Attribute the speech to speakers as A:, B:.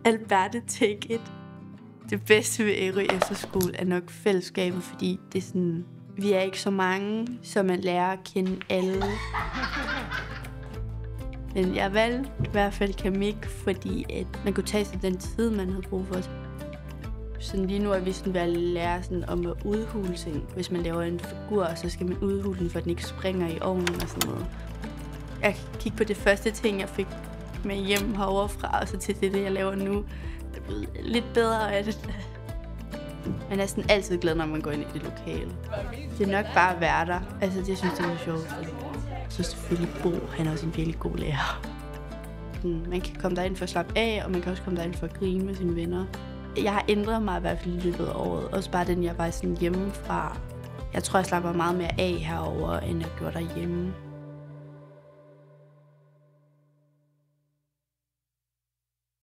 A: Alberte Take It. Det bedste ved Ærø Efterskole er nok fællesskabet, fordi det er sådan, vi er ikke så mange, så man lærer at kende alle. Men jeg valgte i hvert fald keramik, fordi at man kunne tage sig den tid, man havde brug for. Sådan lige nu er vi sådan ved at lære sådan om at udhule ting. Hvis man laver en figur, så skal man udhule den, for den ikke springer i ovnen og sådan noget. Jeg kiggede på det første ting, jeg fik med hjem heroverfra, og så til det, jeg laver nu. Det er blevet lidt bedre af det. Man er sådan altid glad, når man går ind i det lokale. Det er nok bare at være der. Altså, det synes jeg er sjovt. Så selvfølgelig Bo, han er også en virkelig god lærer. Man kan komme derind for at slappe af, og man kan også komme derind for at grine med sine venner. Jeg har ændret mig i hvert fald i løbet af året. Også bare den, jeg var sådan hjemmefra. Jeg tror, jeg slapper meget mere af herover end jeg gjorde derhjemme.